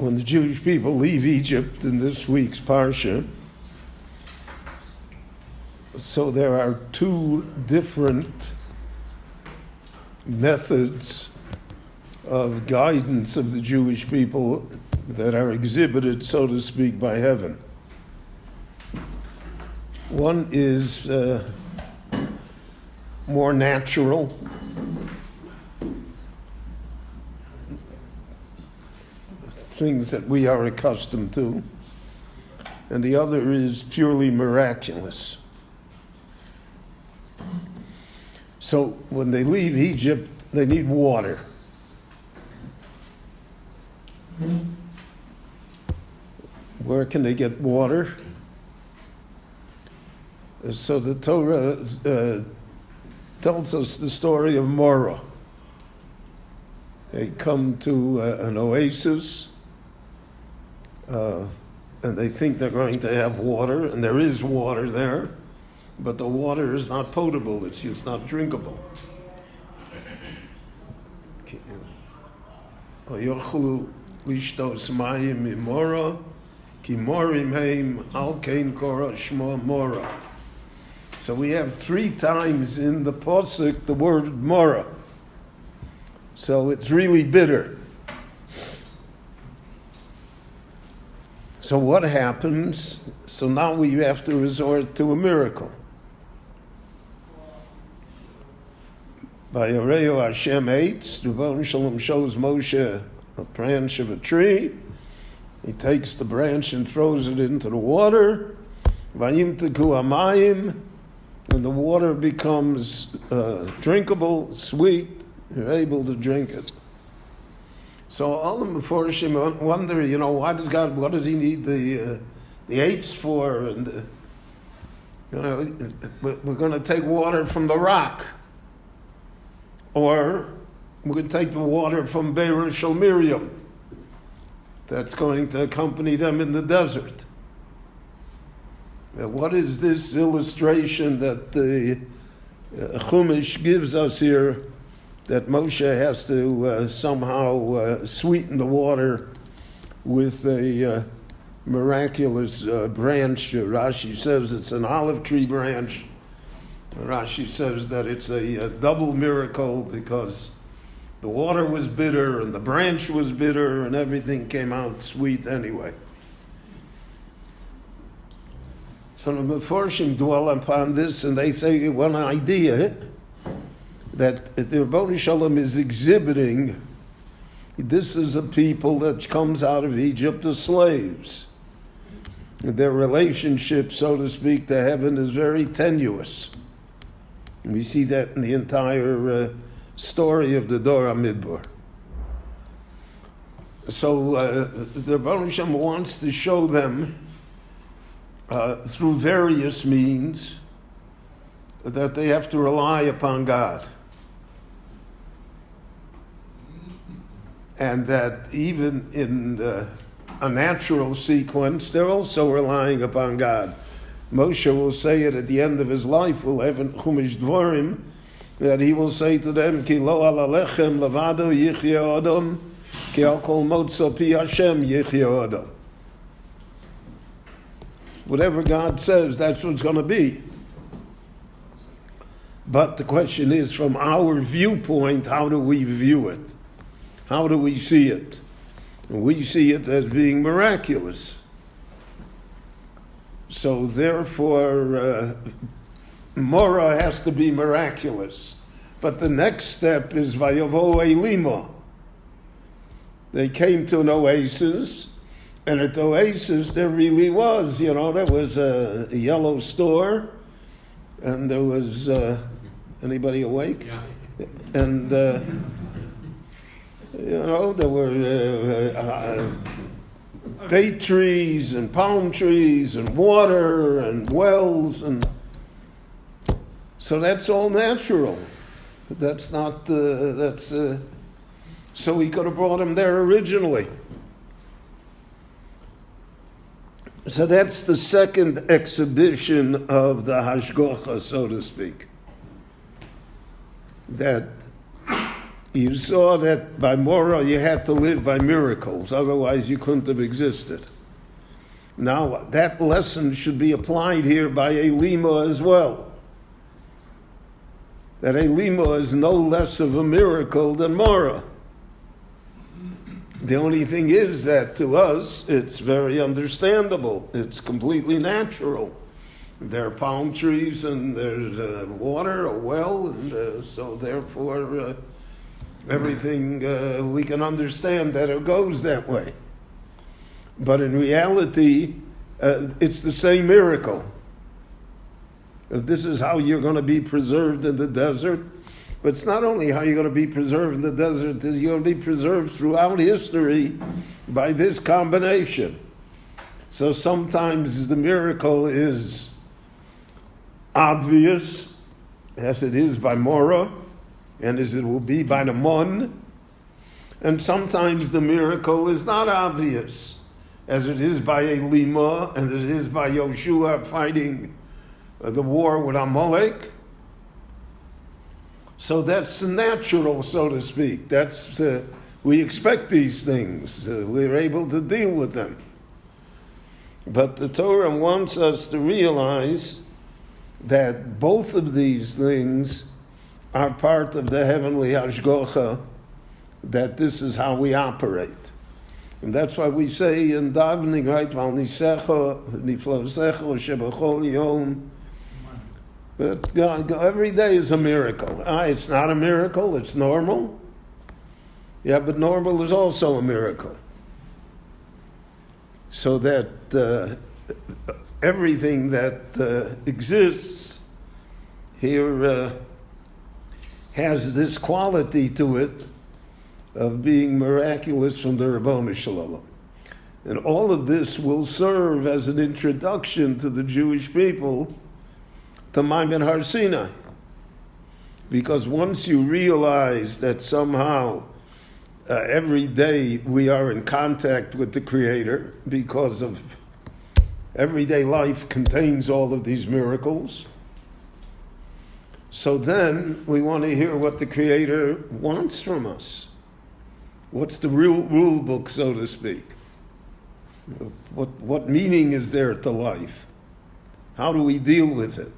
when the Jewish people leave Egypt in this week's Parsha, so there are two different methods of guidance of the Jewish people that are exhibited, so to speak, by heaven. One is more natural, things that we are accustomed to, and the other is purely miraculous. So when they leave Egypt, they need water. Where can they get water? So the Torah tells us the story of Morah. They come to an oasis, and they think they're going to have water, and there is water there, but the water is not potable, it's not drinkable. Lishtos mayim imora, ki morim heim al kein kora shmo mora. So we have 3 times in the pasuk the word mora. So it's really bitter. So what happens? So now we have to resort to a miracle. By Areo Hashem eats, the Rebbeinu Shalom shows Moshe a branch of a tree. He takes the branch and throws it into the water. Vayimteku hamayim, and the water becomes drinkable, sweet. You're able to drink it. So all the Meforshim wonder, why does God? What does He need the eights for? And we're going to take water from the rock, or we could take the water from berel shel Miriam that's going to accompany them in the desert. Now, what is this illustration that the Chumash gives us here, that Moshe has to somehow sweeten the water with a miraculous branch? Rashi says it's an olive tree branch. Rashi says that it's a double miracle because the water was bitter and the branch was bitter and everything came out sweet anyway. So the Meforshim dwell upon this, and they say one idea that the Rebbeinu Shalom is exhibiting. This is a people that comes out of Egypt as slaves. Their relationship, so to speak, to heaven is very tenuous. And we see that in the entire story of the Dor HaMidbar. So the Rebbeinu Shalom wants to show them through various means that they have to rely upon God. And that even in a natural sequence, they're also relying upon God. Moshe will say it at the end of his life. We'll have in Chumash Dvorim that he will say to them, Ki lo ala lechem levado yichya adam, ki al kol motza pi Hashem yichya adam. Whatever God says, that's what it's going to be. But the question is, from our viewpoint, how do we view it? How do we see it? And we see it as being miraculous. So therefore, Morah has to be miraculous. But the next step is Vayavo Elima. They came to an oasis, and at the oasis there really was, there was a yellow store, and there was, anybody awake? Yeah. And, there were date trees and palm trees and water and wells, and so that's all natural. That's not, so he could have brought him there originally. So that's the second exhibition of the Hashgocha, so to speak. That you saw that by Morah you had to live by miracles, otherwise you couldn't have existed. Now, that lesson should be applied here by Elima as well. That Elima is no less of a miracle than Morah. The only thing is that to us, it's very understandable. It's completely natural. There are palm trees and there's water, a well, and so therefore everything, we can understand that it goes that way. But in reality, it's the same miracle. This is how you're going to be preserved in the desert. But it's not only how you're going to be preserved in the desert, you're going to be preserved throughout history by this combination. So sometimes the miracle is obvious, as it is by Morah, and as it will be by the Mon. And sometimes the miracle is not obvious, as it is by Elima, and it is by Yoshua fighting the war with Amalek. So that's natural, so to speak. That's we expect these things. We're able to deal with them. But the Torah wants us to realize that both of these things are part of the heavenly hashgacha, that this is how we operate. And that's why we say in davening, right, Val nisecha, niflosecha, shebachol yom. But God, every day is a miracle. It's not a miracle, it's normal. Yeah, but normal is also a miracle. So that everything that exists here has this quality to it of being miraculous from the Rabbanu Shalom. And all of this will serve as an introduction to the Jewish people to Maimon Har Sinai. Because once you realize that somehow every day we are in contact with the Creator, because of everyday life contains all of these miracles, so then we want to hear what the Creator wants from us. What's the real rule book, so to speak? What meaning is there to life? How do we deal with it?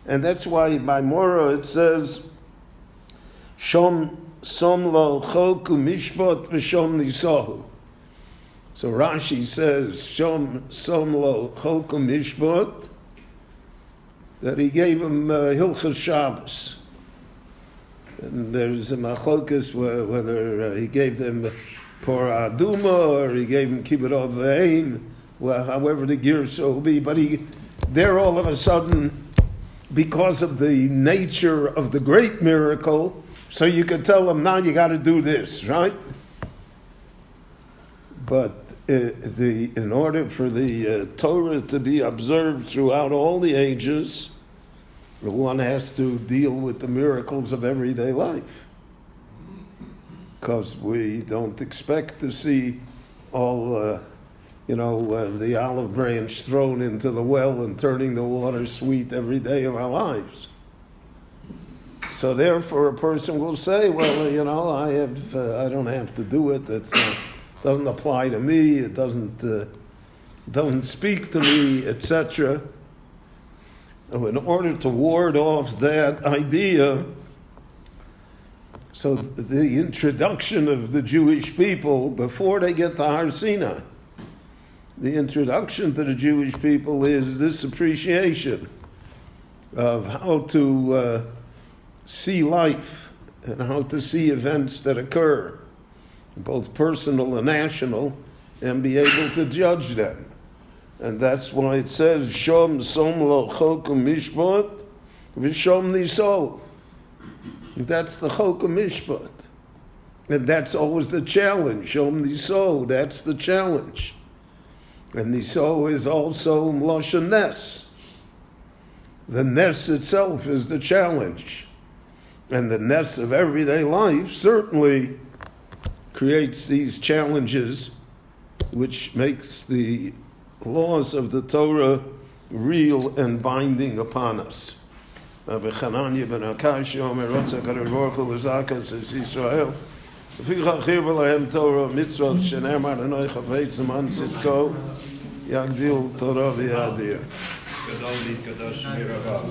And that's why by Morah it says, Shom som lo choku mishpat v'shom nisahu. So Rashi says, Shom som lo choku mishpat, that he gave him Hilchas Shabbos. And there's a machlokas whether he gave them Porah Aduma or he gave them Kibbut Aveim, well, however the gears will be. But they're all of a sudden, because of the nature of the great miracle, so you could tell them, now you got to do this, right? But in order for the Torah to be observed throughout all the ages, one has to deal with the miracles of everyday life. Because we don't expect to see all, the olive branch thrown into the well and turning the water sweet every day of our lives. So therefore a person will say, well, I don't have to do it. It doesn't apply to me. It doesn't speak to me, etc. In order to ward off that idea, so the introduction of the Jewish people before they get to Har Sinai, the introduction to the Jewish people is this appreciation of how to see life and how to see events that occur, both personal and national, and be able to judge them. And that's why it says, Shom som lo chokum mishpat v'shom niso. That's the chokum mishpat. And that's always the challenge. Shom niso, that's the challenge. And niso is also mloshen nes. The nes itself is the challenge. And the nes of everyday life certainly creates these challenges, which makes the laws of the Torah real and binding upon us. Rabbi Chananya ben Akashi Omer Rotza Kadosh Baruch Hu L'Zakas Es Yisrael Lefichach Chirba Lahem Torah Mitzvot Shenemar Anoi Chavei Zaman Tzidko Yagdil Torah V'Yadir. Gadol Lit Kadosh Miravav.